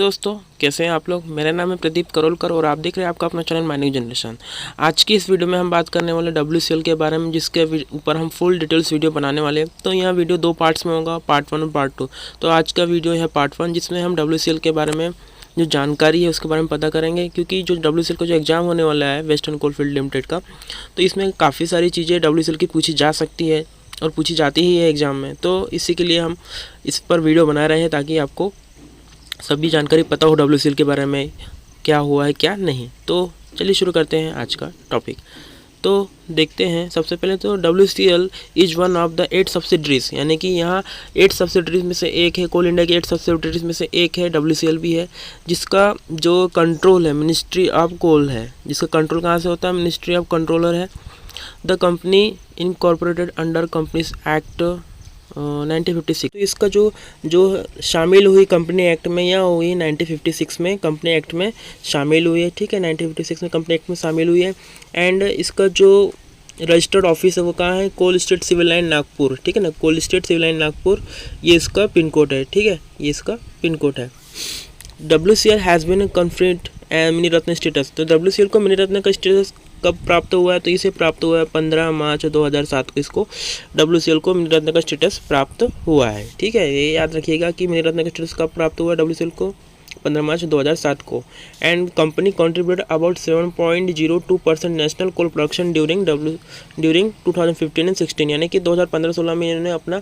दोस्तों, कैसे हैं आप लोग। मेरा नाम है प्रदीप करोलकर और आप देख रहे हैं आपका अपना चैनल माइनिंग जनरेशन। आज की इस वीडियो में हम बात करने वाले WCL के बारे में, जिसके ऊपर हम फुल डिटेल्स वीडियो बनाने वाले हैं। तो यह वीडियो दो पार्ट्स में होगा, पार्ट 1 और पार्ट 2। तो आज का वीडियो है पार्ट 1, जिसमें हम WCL के बारे में जो जानकारी है उसके बारे में पता करेंगे। क्योंकि जो WCL का जो एग्ज़ाम होने वाला है वेस्टर्न कोलफील्ड लिमिटेड का, तो इसमें काफ़ी सारी चीज़ें WCL की पूछी जा सकती है और पूछी जाती ही है एग्ज़ाम में। तो इसी के लिए हम इस पर वीडियो बना रहे हैं, ताकि आपको सभी जानकारी पता हो WCL के बारे में, क्या हुआ है क्या नहीं। तो चलिए शुरू करते हैं आज का टॉपिक। तो देखते हैं, सबसे पहले तो WCL is one of the 8 subsidiaries, यानी कि यहाँ 8 सब्सिडरीज में से एक है, कोल इंडिया की 8 सब्सिडरीज में से एक है WCL भी है, जिसका जो कंट्रोल है मिनिस्ट्री ऑफ कोल है। जिसका कंट्रोल कहाँ से होता है, मिनिस्ट्री ऑफ कंट्रोलर है। The company incorporated under companies act 1956। तो इसका जो शामिल हुई कंपनी एक्ट में, यह हुई 1956 में कंपनी एक्ट में शामिल हुई है। ठीक है, 1956 में कंपनी एक्ट में शामिल हुई है। एंड इसका जो रजिस्टर्ड ऑफिस है वो कहाँ है, coal state civil line Nagpur. ठीक है ना, coal state civil line Nagpur, ये इसका पिन कोड है। ठीक है, ये इसका पिन कोड है। WCL has been conferred mini Ratna status. तो WCL को मिनी रत्न का स्टेटस कब प्राप्त हुआ है, तो इसे प्राप्त हुआ है 15 मार्च 2007 को। इसको WCL को मिनी रत्न का स्टेटस प्राप्त हुआ है। ठीक है, ये याद रखिएगा कि मिनी रत्न का स्टेटस कब प्राप्त हुआ है WCL को, 15 मार्च 2007 को। And company contributed about 7.02% national coal production during 2015 and 16, यानी कि 2015-16 में इन्होंने अपना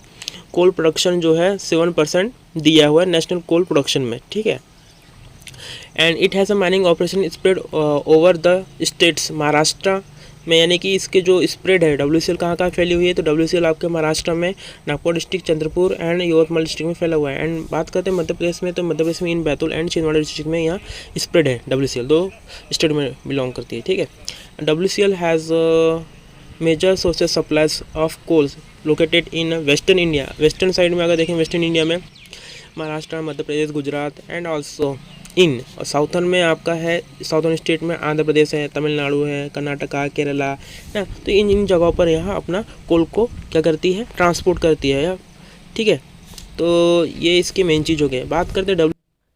कोल प्रोडक्शन जो है 7% दिया हुआ है नेशनल कोल प्रोडक्शन में। ठीक है, and it has a mining operation spread over the states. Maharashtra में, यानी कि इसके जो स्प्रेड है WCL कहाँ कहाँ फैली हुई है, तो WCL आपके महाराष्ट्र में Nagpur district, Chandrapur and Yavatmal district में फैला हुआ है। एंड बात करते हैं मध्य प्रदेश में, तो मध्य प्रदेश में इन बैतूल एंड छिंदवाड़ा डिस्ट्रिक्ट में यहाँ स्प्रेड है WCL, 2 स्टेट में बिलोंग करती है। ठीक है, WCL has major sources supplies of coals located in western India. Western side में अगर देखें, वेस्टर्न इंडिया में Maharashtra, Madhya Pradesh, Gujarat and also in, और साउथर्न में आपका है, साउथर्न स्टेट में आंध्र प्रदेश है, तमिलनाडु है, कर्नाटका, केरला ना। तो इन जगहों पर यहाँ अपना कोल को क्या करती है, ट्रांसपोर्ट करती है। ठीक है, तो ये इसकी मेन चीज़ हो गई। बात करते हैं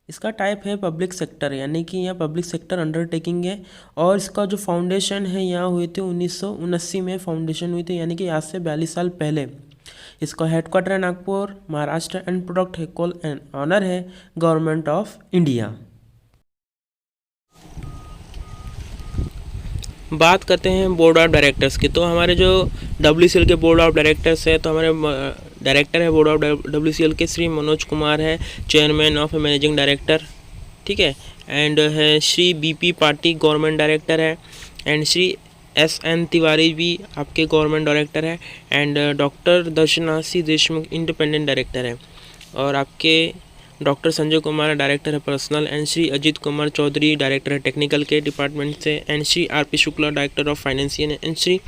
इसका टाइप है पब्लिक सेक्टर, यानी कि यह पब्लिक सेक्टर अंडरटेकिंग है। और इसका जो फाउंडेशन है यहाँ हुई थी 1979 में फाउंडेशन हुई थी, यानी कि आज से 42 साल पहले। इसका हेडक्वार्टर है नागपुर, महाराष्ट्र। एंड प्रोडक्ट है कोल एंड ऑनर है गवर्नमेंट ऑफ इंडिया। बात करते हैं बोर्ड ऑफ डायरेक्टर्स की। तो हमारे जो WCL के बोर्ड ऑफ डायरेक्टर्स है, तो हमारे डायरेक्टर है बोर्ड ऑफ WCL के श्री मनोज कुमार है, चेयरमैन ऑफ मैनेजिंग डायरेक्टर। ठीक है, एंड है Shri BP Patil government director है। एंड श्री SN तिवारी भी आपके गवर्नमेंट डायरेक्टर है। And doctor Darshanasi Deshmukh independent director है। और आपके डॉक्टर संजय कुमार डायरेक्टर है personal. And Shri Ajit Kumar Chaudhary director है टेक्निकल के डिपार्टमेंट से। And Shri RP Shukla director of financial. And Shri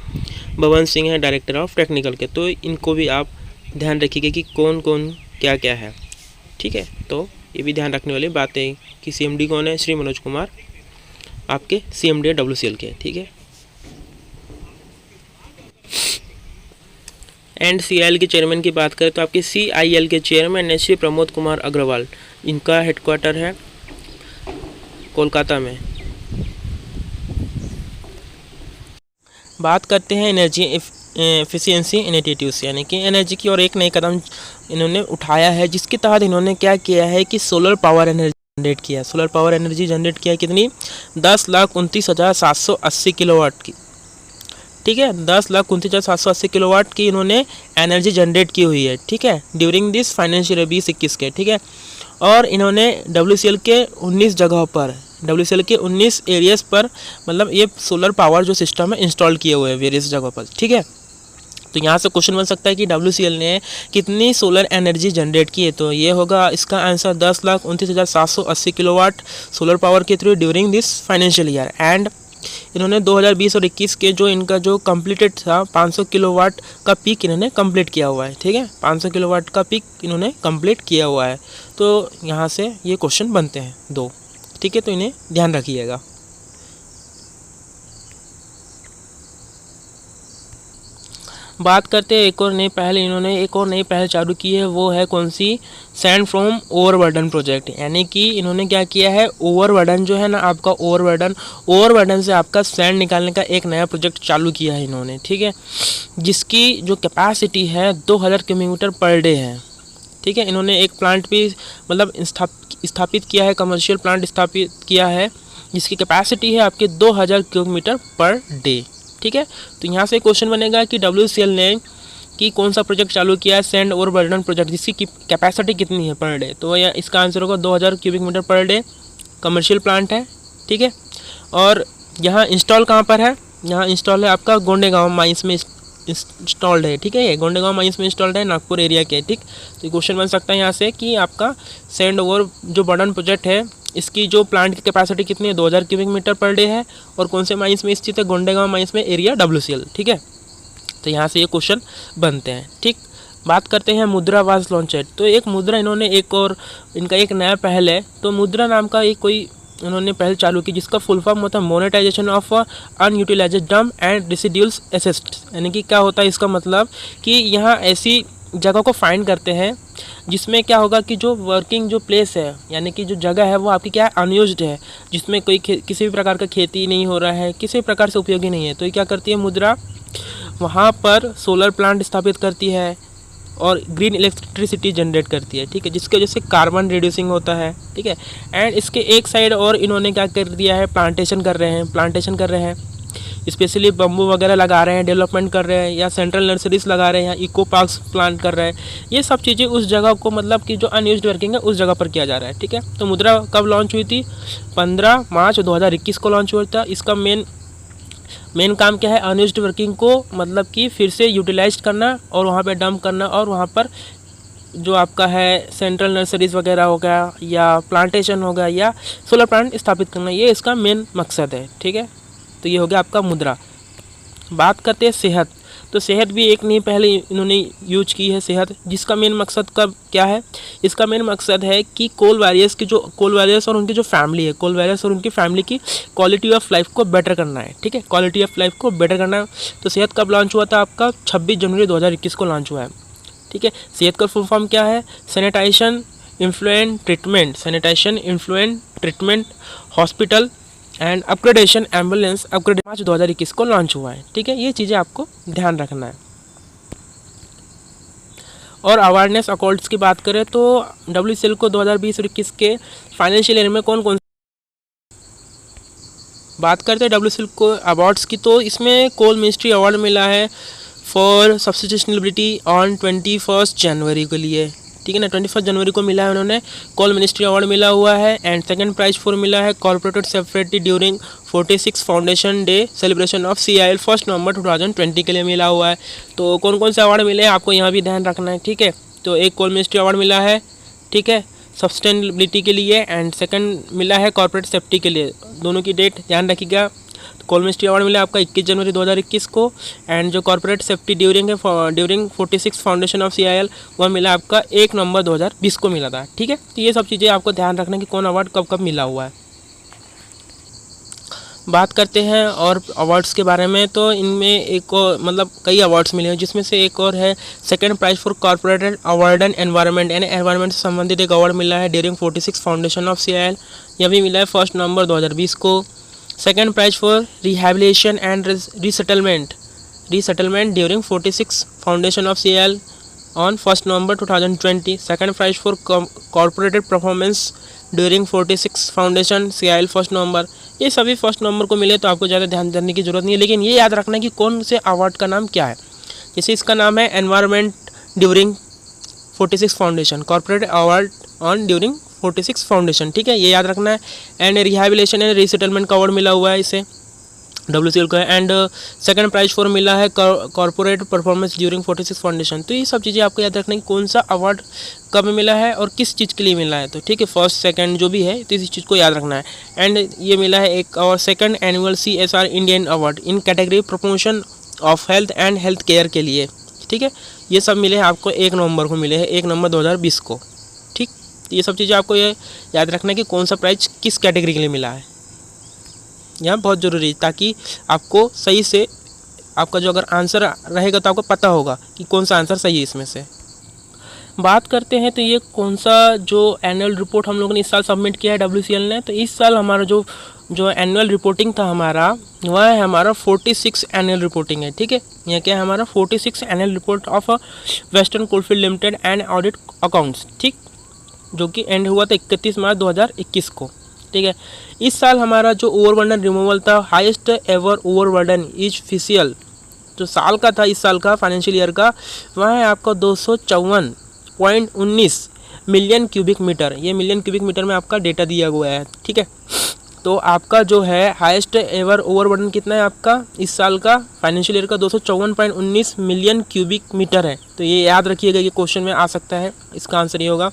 Bhavan Singh है डायरेक्टर ऑफ टेक्निकल के। तो इनको भी आप ध्यान रखिएगा कि कौन कौन क्या क्या है। ठीक है, तो ये भी ध्यान रखने वाली बात है कि CMD कौन है, श्री मनोज कुमार आपके CMD है WCL के। ठीक है, एंड CIL के चेयरमैन की बात करें तो आपके CIL के चेयरमैन है श्री प्रमोद कुमार अग्रवाल। इनका हेडक्वार्टर है कोलकाता में। बात करते हैं एनर्जी एफिशिएंसी इनिशिएटिव्स, यानी कि एनर्जी की और एक नई कदम इन्होंने उठाया है, जिसके तहत इन्होंने क्या किया है कि सोलर पावर एनर्जी जनरेट किया। सोलर पावर एनर्जी जनरेट किया कितनी, 10,29,780 किलोवाट की। ठीक है, 10,29,780 किलोवाट की इन्होंने एनर्जी जनरेट की हुई है। ठीक है, ड्यूरिंग दिस फाइनेंशियल ईयर 2021 के। ठीक है, और इन्होंने WCL के 19 जगहों पर, WCL के 19 एरियाज़ पर, मतलब ये सोलर पावर जो सिस्टम है इंस्टॉल किए हुए हैं वेरियस जगहों पर। ठीक है, तो यहाँ से क्वेश्चन बन सकता है कि WCL ने कितनी सोलर एनर्जी जनरेट की है, तो ये होगा इसका आंसर 10,29,780 किलोवाट सोलर पावर के through during this financial year. And इन्होंने 2020 और 21 के जो इनका जो कंप्लीटेड था 500 किलोवाट का पीक इन्होंने कंप्लीट किया हुआ है। ठीक है, 500 किलोवाट का पीक इन्होंने कंप्लीट किया हुआ है। तो यहाँ से ये क्वेश्चन बनते हैं 2। ठीक है, तो इन्हें ध्यान रखिएगा। बात करते हैं एक और नई पहल, इन्होंने एक और नई पहल चालू की है, वो है कौन सी, सैंड फ्रॉम ओवरबर्डन प्रोजेक्ट। यानी कि इन्होंने क्या किया है, ओवरबर्डन जो है ना आपका, ओवरबर्डन से आपका सैंड निकालने का एक नया प्रोजेक्ट चालू किया है इन्होंने, ठीक है, जिसकी जो कैपेसिटी है 2000 क्यूबिक मीटर पर डे है, ठीक है। इन्होंने एक प्लांट भी मतलब स्थापित किया है, कमर्शियल प्लांट स्थापित किया है, जिसकी कैपेसिटी है आपके 2000 क्यूबिक मीटर पर डे, ठीक है। तो यहाँ से क्वेश्चन बनेगा कि WCL ने कि कौन सा प्रोजेक्ट चालू किया है, सैंड ओवरबर्डन प्रोजेक्ट, जिसकी कैपेसिटी कितनी है पर डे, तो यह इसका आंसर होगा 2000 cubic metre per day, commercial plant है, ठीक है। और यहाँ इंस्टॉल कहाँ पर है, यहाँ इंस्टॉल है आपका गोंडेगांव माइंस में इंस्टॉल्ड है, ठीक है, ये गोंडेगांव माइंस में इंस्टॉल्ड है, नागपुर एरिया के, ठीक। तो क्वेश्चन बन सकता है यहाँ से कि आपका सैंड ओवर जो बर्डन प्रोजेक्ट है, इसकी जो प्लांट की कैपेसिटी कितनी है, 2000 क्यूबिक मीटर पर डे है, और कौन से माइंस में स्थित है, गोंडेगांव माइंस में, एरिया WCL, ठीक है। तो यहाँ से ये क्वेश्चन बनते हैं, ठीक। बात करते हैं मुद्रा आवास लॉन्चेड। तो एक मुद्रा इन्होंने एक और इनका एक नया पहल है, तो मुद्रा नाम का एक कोई उन्होंने पहल चालू की, जिसका फुल फॉर्म होता है monetisation of unutilised dump and residuals assets. यानी कि क्या होता है इसका मतलब कि यहाँ ऐसी जगह को फाइंड करते हैं जिसमें क्या होगा कि जो वर्किंग जो प्लेस है, यानी कि जो जगह है वो आपकी क्या है, अनयूज्ड है, जिसमें कोई किसी भी प्रकार का खेती नहीं हो रहा है, किसी भी प्रकार से उपयोगी नहीं है। तो ये क्या करती है मुद्रा, वहाँ पर सोलर प्लांट स्थापित करती है और ग्रीन इलेक्ट्रिसिटी जनरेट करती है, ठीक है, जिसकी वजह से कार्बन रिड्यूसिंग होता है, ठीक है। एंड इसके एक साइड और इन्होंने क्या कर दिया है, प्लांटेशन कर रहे हैं, स्पेशली बम्बू वगैरह लगा रहे हैं, डेवलपमेंट कर रहे हैं, या सेंट्रल नर्सरीज लगा रहे हैं, या इको पार्क्स प्लांट कर रहे हैं। ये सब चीज़ें उस जगह को मतलब कि जो अनयूज्ड वर्किंग है उस जगह पर किया जा रहा है, ठीक है। तो मुद्रा कब लॉन्च हुई थी, 15 मार्च 2021 को लॉन्च हुआ था। इसका मेन काम क्या है, अनयूज्ड वर्किंग को मतलब कि फिर से यूटिलाइज करना और वहाँ पे डंप करना, और वहाँ पर जो आपका है सेंट्रल नर्सरीज वगैरह हो गया, या प्लांटेशन हो गया, या सोलर प्लांट स्थापित करना, ये इसका मेन मकसद है, ठीक है। तो ये हो गया आपका मुद्रा। बात करते हैं सेहत। तो सेहत भी एक नहीं पहले इन्होंने यूज की है सेहत, जिसका मेन मकसद का क्या है, इसका मेन मकसद है कि कोल वॉरियर्स और उनकी जो फैमिली है, कोल वॉरियर्स और उनकी फैमिली की क्वालिटी ऑफ लाइफ को बेटर करना है, ठीक है, क्वालिटी ऑफ लाइफ को बेटर करना है। तो सेहत कब लॉन्च हुआ था आपका, 26 जनवरी 2021 को लॉन्च हुआ है, ठीक है। सेहत का फुल फॉर्म क्या है, sanitization influent treatment hospital and upgradation ambulance upgrade, March 2021 को लॉन्च हुआ है, ठीक है। ये चीज़ें आपको ध्यान रखना है। और अवेयरनेस अकॉर्ड्स की बात करें तो WCL को 2020 और 21 के फाइनेंशियल ईयर में कौन बात करते हैं WCL को अवार्ड्स की, तो इसमें कोल मिनिस्ट्री अवार्ड मिला है फॉर सस्टेनेबिलिटी ऑन 21 जनवरी के लिए, ठीक है ना, 21 जनवरी को मिला है उन्होंने कोल मिनिस्ट्री अवार्ड मिला हुआ है। एंड सेकंड प्राइज फॉर मिला है corporate safety during 46 foundation day celebration of CIL 1 नवंबर 2020 के लिए मिला हुआ है। तो कौन से अवार्ड मिले हैं आपको यहाँ भी ध्यान रखना है, ठीक है। तो एक कोल मिनिस्ट्री अवार्ड मिला है, ठीक है, सस्टेनेबिलिटी के लिए, एंड सेकंड मिला है कॉर्पोरेट सेफ्टी के लिए, दोनों की डेट ध्यान रखिएगा। कोल मिनिस्ट्री अवार्ड मिला आपका 21 जनवरी 2021 को, एंड जो corporate safety during 46 foundation of CIL वह मिला आपका 1 नवंबर 2020 को मिला था, ठीक है। तो ये सब चीज़ें आपको ध्यान रखना कि कौन अवार्ड कब मिला हुआ है। बात करते हैं और अवार्ड्स के बारे में, तो इनमें एक और मतलब कई अवार्ड्स मिले हैं, जिसमें से एक और है second prize for corporate award and environment, यानी एनवायरनमेंट से संबंधित एक अवार्ड मिला है ड्यूरिंग 46 फाउंडेशन ऑफ CIL, यह भी मिला है 1 नवंबर 2020 को। Second prize for rehabilitation and resettlement during 46 foundation of CIL on 1 November 2020। Second prize for corporated performance during 46 foundation CIL 1 November. ये सभी 1 नवंबर को मिले, तो आपको ज़्यादा ध्यान देने की जरूरत नहीं है, लेकिन ये याद रखना कि कौन से अवार्ड का नाम क्या है। जैसे इसका नाम है environment during 46 foundation, corporate award on during 46 foundation, ठीक है, ये याद रखना है। एंड रिहैबिलिटेशन एंड रीसेटलमेंट का अवार्ड मिला हुआ है इसे WCL को, एंड सेकंड प्राइज फॉर मिला है कॉर्पोरेट परफॉर्मेंस ड्यूरिंग 46 फाउंडेशन। तो ये सब चीज़ें आपको याद रखना है कि कौन सा अवार्ड कब मिला है और किस चीज़ के लिए मिला है, तो ठीक है, फर्स्ट सेकंड जो भी है, तो इस चीज़ को याद रखना है। एंड ये मिला है एक और second annual CSR Indian award in category promotion of health and health care के लिए, ठीक है। ये सब मिले हैं आपको 1 नवंबर को मिले हैं, 1 नवंबर 2020 को, ठीक। ये सब चीज़ें आपको ये याद रखना है कि कौन सा प्राइज किस कैटेगरी के लिए मिला है, यहाँ बहुत ज़रूरी है, ताकि आपको सही से आपका जो अगर आंसर रहेगा तो आपको पता होगा कि कौन सा आंसर सही है इसमें से। बात करते हैं तो ये कौन सा जो एनुअल रिपोर्ट हम लोगों ने इस साल सबमिट किया है WCL ने, तो इस साल हमारा जो एनुअल रिपोर्टिंग था हमारा, वह है हमारा 46 एनुअल रिपोर्टिंग है। ठीक है, यह क्या है हमारा 46 annual report of western coalfield limited and audit accounts, ठीक, जो कि एंड हुआ था 31 मार्च 2021 को। ठीक है, इस साल हमारा जो ओवरबर्डन रिमूवल था, highest ever overburden is fiscal जो साल का था, इस साल का फाइनेंशियल ईयर का, वह है आपका 254.19 मिलियन क्यूबिक मीटर। ये मिलियन क्यूबिक मीटर में आपका डेटा दिया हुआ है। ठीक है, तो आपका जो है हाईएस्ट एवर ओवरबर्डन कितना है आपका इस साल का फाइनेंशियल ईयर का 254.19 मिलियन क्यूबिक मीटर है। तो ये याद रखिएगा, ये क्वेश्चन में आ सकता है, इसका आंसर ये होगा।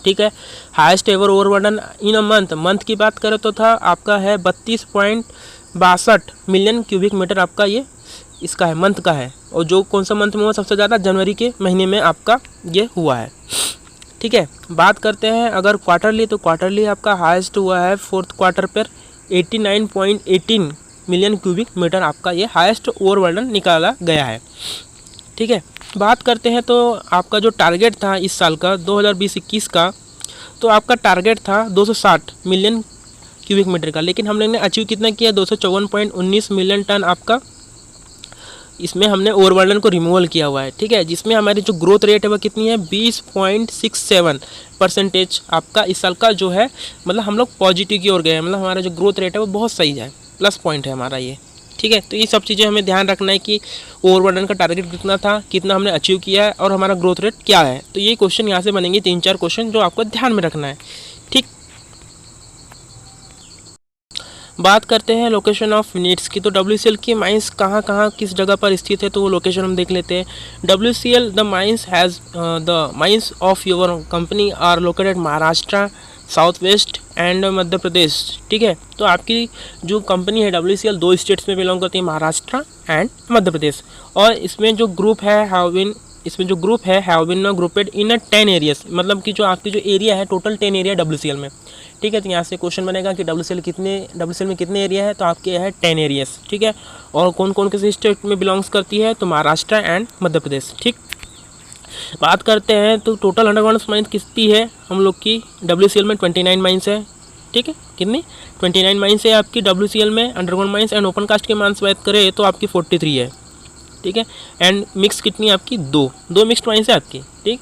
ठीक है, highest ever overburden in a month की बात करें तो था आपका है 32.62 मिलियन क्यूबिक मीटर आपका ये इसका है, मंथ का है। और जो कौन सा मंथ में हुआ सबसे ज़्यादा, जनवरी के महीने में आपका ये हुआ है। ठीक है, बात करते हैं अगर क्वार्टरली, तो क्वार्टरली आपका हाईएस्ट हुआ है फोर्थ क्वार्टर पर 89.18 मिलियन क्यूबिक मीटर आपका ये हाईएस्ट ओवरबर्डन निकाला गया है। ठीक है, बात करते हैं तो आपका जो टारगेट था इस साल का 2020-21 का, तो आपका टारगेट था 260 मिलियन क्यूबिक मीटर का, लेकिन हम लोग ने अचीव कितना किया 254.19 मिलियन टन आपका इसमें हमने ओवरबर्डन को रिमूवल किया हुआ है। ठीक है, जिसमें हमारी जो ग्रोथ रेट है वह कितनी है 20.67% आपका इस साल का जो है, मतलब हम लोग पॉजिटिव की ओर गए हैं, मतलब हमारा जो ग्रोथ रेट है वो बहुत सही है, प्लस पॉइंट है हमारा ये। ठीक है, तो ये सब चीज़ें हमें ध्यान रखना है कि ओवरबर्डन का टारगेट कितना था, कितना हमने अचीव किया है और हमारा ग्रोथ रेट क्या है। तो ये क्वेश्चन यहाँ से बनेंगे 3-4 क्वेश्चन जो आपको ध्यान में रखना है। ठीक, बात करते हैं लोकेशन ऑफ नीड्स की, तो WCL की माइंस कहाँ किस जगह पर स्थित है, तो वो लोकेशन हम देख लेते हैं। WCL the mines of your company are located Maharashtra, south west and Madhya Pradesh. ठीक है, तो आपकी जो कंपनी है WCL 2 स्टेट्स में बिलोंग करती है, महाराष्ट्र एंड मध्य प्रदेश। और इसमें जो ग्रुप है हैव बीन ग्रुपेड इन 10 एरियाज, मतलब कि जो आपकी जो एरिया है टोटल 10 एरिया WCL में। ठीक है, तो यहाँ से क्वेश्चन बनेगा कि WCL में कितने एरिया है, तो आपके है 10 एरियाज। ठीक है, और कौन कौन किस स्टेट में बिलोंग्स करती है, तो महाराष्ट्र एंड मध्य प्रदेश। ठीक, बात करते हैं तो टोटल अंडरग्राउंड माइंस कितनी है हम लोग की WCL में 29 माइंस है। ठीक है, कितनी 29 माइंस है आपकी WCL में underground mines, and open cast के माइंस बात करें तो आपकी 43 है। ठीक है, एंड मिक्स कितनी है आपकी दो मिक्स्ड माइंस है आपकी। ठीक,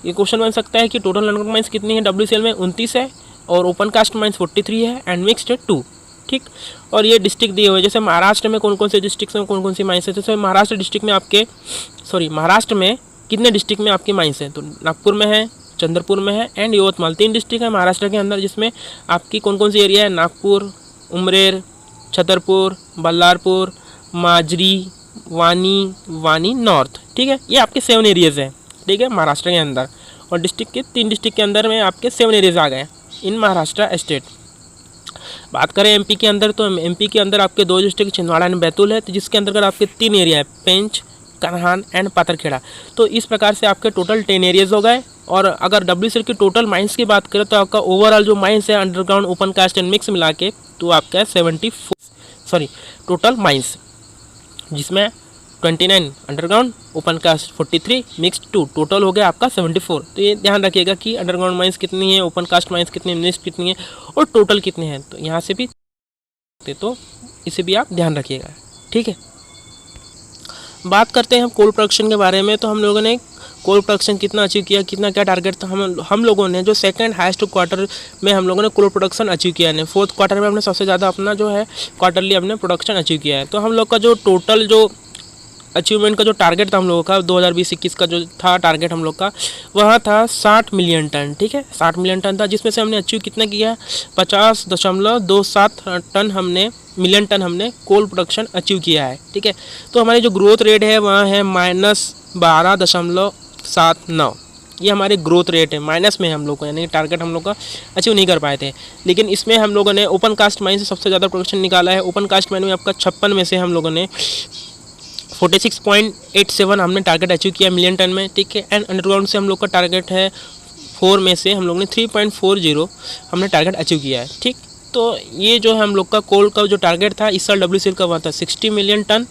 ये क्वेश्चन बन सकता है कि टोटल अंडरग्राउंड माइंस कितनी है WCL में 29 है, और ओपन कास्ट माइंस 43 है, एंड मिक्स्ड है 2। ठीक, और ये डिस्ट्रिक्ट दिए हुए, जैसे महाराष्ट्र में कौन कौन से डिस्ट्रिक्ट में कौन कौन सी माइंस है, जैसे महाराष्ट्र में कितने डिस्ट्रिक्ट में आपकी माइंस है, तो नागपुर में है, चंद्रपुर में है एंड यवतमाल, 3 डिस्ट्रिक्ट है महाराष्ट्र के अंदर, जिसमें आपकी कौन कौन सी एरिया है, नागपुर, उमरेर, छतरपुर, बल्लारपुर, माजरी, वानी नॉर्थ। ठीक है, ये आपके 7 एरियाज़ हैं। ठीक है, महाराष्ट्र के अंदर, और डिस्ट्रिक्ट के 3 डिस्ट्रिक्ट के अंदर में आपके 7 एरियाज़ आ गए इन महाराष्ट्र स्टेट। बात करें MP के अंदर, तो MP के अंदर आपके 2 डिस्ट्रिक्ट छिंदवाड़ा एंड बैतूल है, तो जिसके अंतर्गत आपके 3 एरिया है, पेंच, करहान एंड पाथरखेड़ा। तो इस प्रकार से आपके टोटल 10 एरियाज हो गए। और अगर WCL की टोटल माइंस की बात करें तो आपका ओवरऑल जो माइंस है underground, open cast and mix मिला के, तो आपका है 74 टोटल माइंस, जिसमें 29 underground, open cast 43, mixed 2, total हो गया आपका 74। तो ये ध्यान रखिएगा कि अंडरग्राउंड माइंस कितनी है, ओपन कास्ट माइंस कितनी है, मिक्स्ड कितनी है और टोटल कितने हैं। तो यहाँ से भी, तो इसे भी आप ध्यान रखिएगा। ठीक है, बात करते हैं हम कोल प्रोडक्शन के बारे में। तो हम लोगों ने कोल प्रोडक्शन कितना अचीव किया, कितना क्या टारगेट था, हम लोगों ने जो सेकंड हाईएस्ट क्वार्टर में हम लोगों ने कोल प्रोडक्शन अचीव किया है। 4th क्वार्टर में हमने सबसे ज़्यादा अपना जो है क्वार्टरली अपने प्रोडक्शन अचीव किया है। तो हम लोग का जो टोटल जो अचीवमेंट का जो टारगेट था हम लोगों का 2020-21 का जो था टारगेट हम लोग का, वह था 60 मिलियन टन। ठीक है, 60 मिलियन टन था, जिसमें से हमने अचीव कितना किया, 50.27 टन मिलियन टन हमने कोल प्रोडक्शन अचीव किया है। ठीक है, तो हमारी जो ग्रोथ रेट है वह है -12.79। ये हमारी ग्रोथ रेट है, माइनस में हम लोग को, यानी टारगेट हम लोग का अचीव नहीं कर पाए थे। लेकिन इसमें हम लोगों ने ओपन कास्ट माइन से सबसे ज़्यादा प्रोडक्शन निकाला है। ओपन कास्ट माइन में आपका 56 में से हम लोगों ने 46.87 हमने टारगेट अचीव किया मिलियन टन में। ठीक है, एंड अंडरग्राउंड से हम लोग का टारगेट है 4 में से हम लोग ने 3.40 हमने टारगेट अचीव किया है। ठीक, तो ये जो है हम लोग का कोल का जो टारगेट था इस साल WCL का हुआ था 60 मिलियन टन,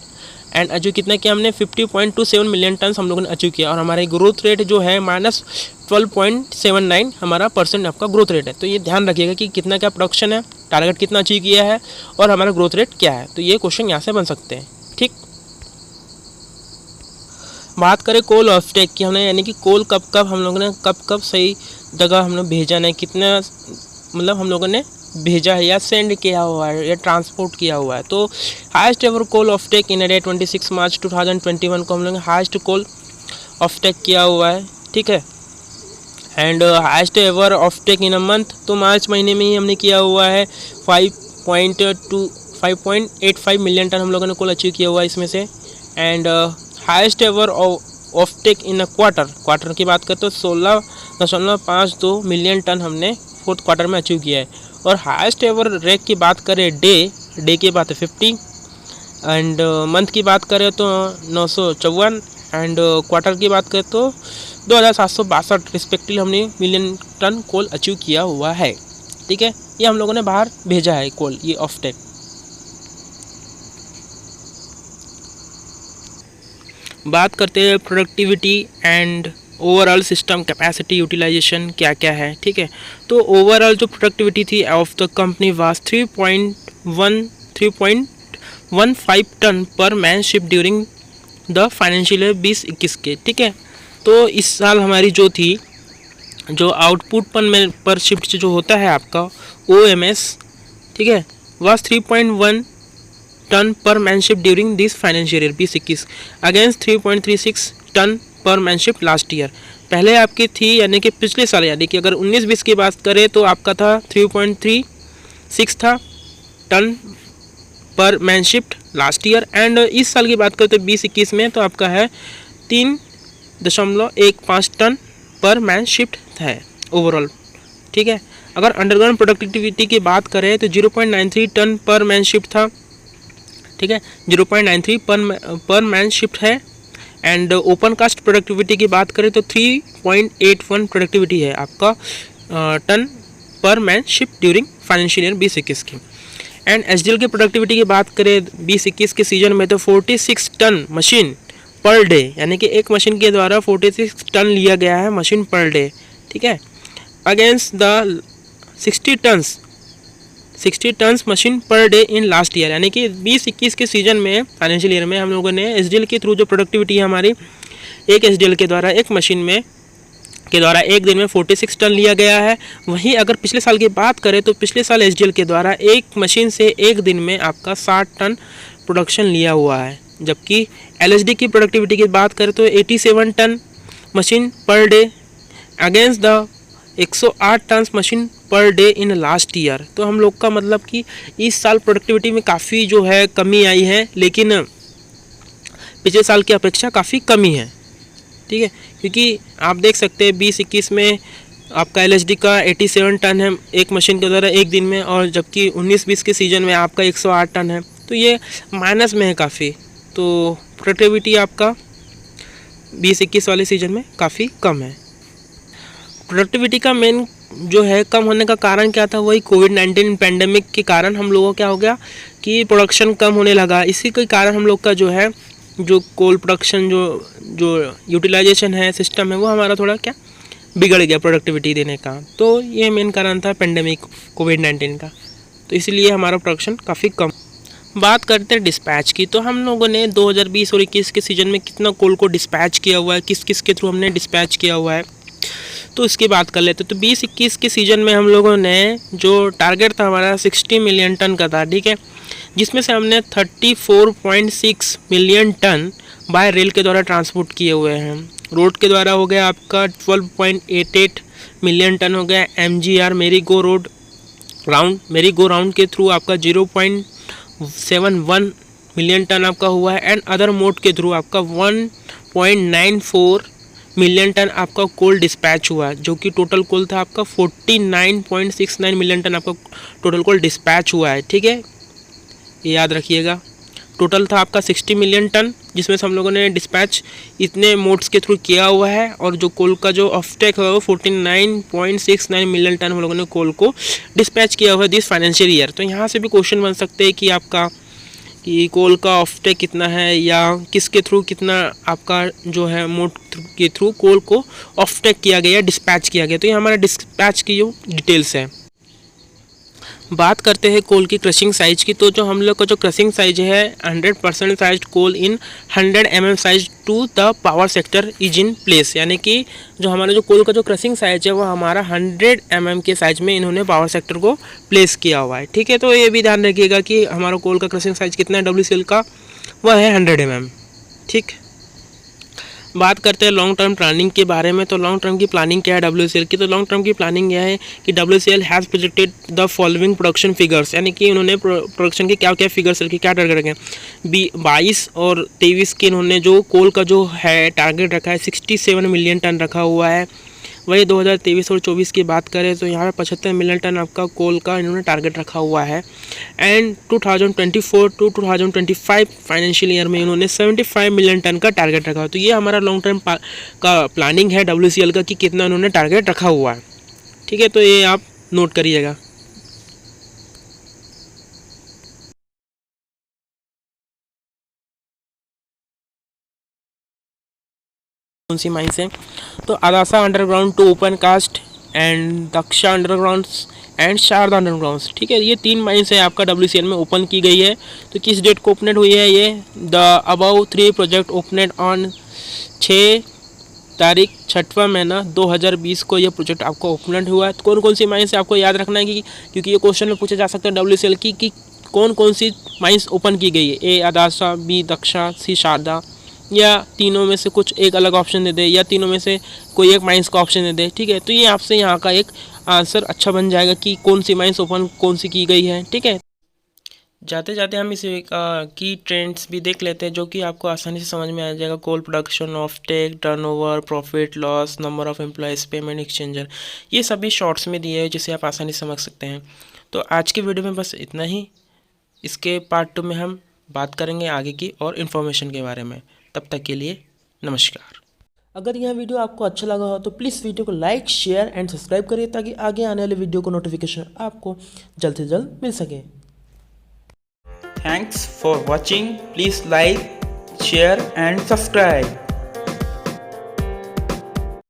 एंड अचीव कितना किया हमने 50.27 मिलियन टन हम लोगों ने अचीव किया। और हमारे ग्रोथ रेट जो है -12.79 हमारा % आपका ग्रोथ रेट है। तो ये ध्यान रखिएगा कि कितना क्या प्रोडक्शन है, टारगेट कितना अचीव किया है और हमारा ग्रोथ रेट क्या है। तो ये क्वेश्चन यहाँ से बन सकते हैं। ठीक, बात करें कोल ऑफटेक की हमने, यानी कि कोल कब हम लोगों ने कब सही जगह हमने भेजा है, कितना मतलब हम लोगों ने भेजा है या सेंड किया हुआ है या ट्रांसपोर्ट किया हुआ है। तो highest ever coal offtake in day 26 March 2021 को हम लोगों ने हाईएस्ट कोल ऑफटेक किया हुआ है। ठीक है, and highest ever offtake in a month, तो मार्च महीने में ही हमने किया हुआ है 5.85 मिलियन टन हम लोगों ने कोल अचीव किया हुआ है इसमें से। And highest ever offtake in a quarter की बात करें तो 16.52 मिलियन टन हमने फोर्थ क्वार्टर में अचीव किया है। और हाईएस्ट एवर रेक की बात करें डे की बात है 50, एंड मंथ की बात करें तो 954, एंड क्वार्टर की बात करें तो 2762 रिस्पेक्टिवली हमने मिलियन टन कोल अचीव किया हुआ है। ठीक है, ये हम लोगों ने बाहर भेजा है कोल, ये ऑफटेक। बात करते हैं productivity and overall system capacity utilisation क्या क्या है। ठीक है, तो ओवरऑल जो प्रोडक्टिविटी थी of the company was 3.15 tonne per man shift during the financial year 2021 के। ठीक है, तो इस साल हमारी जो थी जो आउटपुट पर शिफ्ट जो होता है आपका OMS, ठीक है, was 3.1 tonne per manship during this financial year 2021 against 3.36 tonne per manship last year. पहले आपकी थी यानी कि पिछले साल, यानी कि अगर 19-20 की बात करें तो आपका था 3.36 था ton per manship last year. And इस साल की बात करें तो 2021 में तो आपका है 3.15 टन पर मैनशिप है ओवरऑल। ठीक है, अगर अंडरग्राउंड प्रोडक्टिविटी की बात करें तो 0.93 टन पर मैनशिप था। ठीक है, 0.93 पर मैन शिफ्ट है। एंड ओपन कास्ट प्रोडक्टिविटी की बात करें तो 3.81 प्रोडक्टिविटी है आपका ton per man shift during financial year 2021 की। एंड SDL की प्रोडक्टिविटी की बात करें 2021 के सीजन में तो 46 टन मशीन पर डे, यानी कि एक मशीन के द्वारा 46 टन लिया गया है मशीन पर डे। ठीक है, against the 60 tonnes machine per day in last year, यानी कि 2021 के सीजन में फाइनेंशियल ईयर में हम लोगों ने SDL के थ्रू जो प्रोडक्टिविटी है हमारी एक SDL के द्वारा एक मशीन में के द्वारा एक दिन में 46 टन लिया गया है। वहीं अगर पिछले साल की बात करें तो पिछले साल SDL के द्वारा एक मशीन से एक दिन में आपका 60 टन प्रोडक्शन लिया हुआ है। जबकि LSD की प्रोडक्टिविटी की बात करें तो 87 tonne machine per day against the 108 tonne machine per day in last year. तो हम लोग का मतलब कि इस साल प्रोडक्टिविटी में काफ़ी जो है कमी आई है, लेकिन पिछले साल की अपेक्षा काफ़ी कमी है। ठीक है, क्योंकि आप देख सकते हैं 2021 में आपका LSD का 87 टन है एक मशीन के द्वारा एक दिन में, और जबकि 19-20 के सीजन में आपका 108 टन है। तो ये माइनस में है काफ़ी। तो प्रोडक्टिविटी आपका 2021 वाले सीजन में काफ़ी कम है। प्रोडक्टिविटी का मेन जो है कम होने का कारण क्या था, वही कोविड-19 पैंडेमिक के कारण हम लोगों को क्या हो गया कि प्रोडक्शन कम होने लगा। इसी के कारण हम लोग का जो है जो कोल प्रोडक्शन जो यूटिलाइजेशन है सिस्टम है वो हमारा थोड़ा क्या बिगड़ गया प्रोडक्टिविटी देने का। तो ये मेन कारण था पैंडेमिक कोविड-19 का, तो इसलिए हमारा प्रोडक्शन काफ़ी कम। बात करते हैं डिस्पैच की, तो हम लोगों ने 2020 और 21 के सीजन में कितना कोल को डिस्पैच किया हुआ है, किस किस के थ्रू हमने डिस्पैच किया हुआ है, तो इसकी बात कर लेते हैं। तो 20-21 के सीजन में हम लोगों ने जो टारगेट था हमारा 60 मिलियन टन का था। ठीक है, जिसमें से हमने 34.6 मिलियन टन बाय रेल के द्वारा ट्रांसपोर्ट किए हुए हैं। रोड के द्वारा हो गया आपका 12.88 मिलियन टन हो गया। MGR मेरी गो राउंड के थ्रू आपका 0.71 मिलियन टन आपका हुआ है। एंड अदर मोड के थ्रू आपका 1.94 मिलियन टन आपका कोल डिस्पैच हुआ है, जो कि टोटल कोल था आपका 49.69 मिलियन टन आपका टोटल कोल डिस्पैच हुआ है। ठीक है, ये याद रखिएगा। टोटल था आपका 60 मिलियन टन, जिसमें से हम लोगों ने डिस्पैच इतने मोड्स के थ्रू किया हुआ है। और जो कोल का जो ऑफटेक है वो 49.69 मिलियन टन हम लोगों ने कोल को डिस्पैच किया हुआ है दिस फाइनेंशियल ईयर। तो यहाँ से भी क्वेश्चन बन सकते हैं कि आपका कि कोल का ऑफटेक कितना है या किसके थ्रू कितना आपका जो है मोड के थ्रू कोल को ऑफटेक किया गया, डिस्पैच किया गया। तो ये हमारा डिस्पैच की जो डिटेल्स है। बात करते हैं कोल की क्रशिंग साइज की। तो जो हम लोग का जो क्रशिंग साइज है 100% size coal in 100 mm size to the power sector is in place, यानी कि जो हमारा जो कोल का जो क्रशिंग साइज है वो हमारा 100 mm के साइज में इन्होंने पावर सेक्टर को प्लेस किया हुआ है। ठीक है, तो ये भी ध्यान रखिएगा कि हमारा कोल का क्रशिंग साइज कितना है WCL का, वह है 100 mm। ठीक, बात करते हैं लॉन्ग टर्म प्लानिंग के बारे में। तो लॉन्ग टर्म की प्लानिंग क्या है WCL की? तो लॉन्ग टर्म की प्लानिंग यह है कि WCL has projected the following production figures, यानी कि उन्होंने प्रोडक्शन के क्या क्या फिगर्स रखे, क्या टारगेट रखे। 22 और 23 के इन्होंने जो कोल का जो है टारगेट रखा है 67 मिलियन टन रखा हुआ है। वही 2023 और 24 की बात करें तो यहाँ पर 75 मिलियन टन आपका कोल का इन्होंने टारगेट रखा हुआ है। एंड 2024 टू 2025 फाइनेंशियल ईयर में इन्होंने 75 मिलियन टन का टारगेट रखा हुआ। तो ये हमारा लॉन्ग टर्म का प्लानिंग है WCL का कि कितना इन्होंने टारगेट रखा हुआ है। ठीक है, तो ये आप नोट करिएगा। कौन सी माइंस है? तो Adasa underground to open cast and Daksha underground and Sharda underground. ठीक है, ये 3 माइंस है आपका WCL में ओपन की गई है। तो किस डेट को ओपनेड हुई है ये? द अबव 3 प्रोजेक्ट ओपनेड ऑन 6 तारीख 6वां महीना 2020 को ये प्रोजेक्ट आपको ओपनेड हुआ है। तो कौन कौन सी माइंस है आपको याद रखना है कि क्योंकि ये क्वेश्चन में पूछा जा सकता है WCL की कि कौन कौन सी माइंस ओपन की गई है। A Adasa, B Daksha, C Sharda, या तीनों में से कुछ एक अलग ऑप्शन दे दे, या तीनों में से कोई एक माइंस का ऑप्शन दे दे। ठीक है, तो ये आपसे यहाँ का एक आंसर अच्छा बन जाएगा कि कौन सी माइंस ओपन कौन सी की गई है। ठीक है, जाते जाते हम इस की ट्रेंड्स भी देख लेते हैं जो कि आपको आसानी से समझ में आ जाएगा। Coal production, offtake, turnover, profit loss, number of employees, payment exchanger, ये सभी शॉर्ट्स में दिए हैं जिसे आप आसानी से समझ सकते हैं। तो आज की वीडियो में बस इतना ही। इसके पार्ट 2 में हम बात करेंगे आगे की और इन्फॉर्मेशन के बारे में। तब तक के लिए नमस्कार। अगर यह वीडियो आपको अच्छा लगा हो तो प्लीज़ वीडियो को लाइक, शेयर एंड सब्सक्राइब करिए ताकि आगे आने वाले वीडियो को नोटिफिकेशन आपको जल्द से जल्द मिल सके। Thanks for watching. Please like, share and subscribe.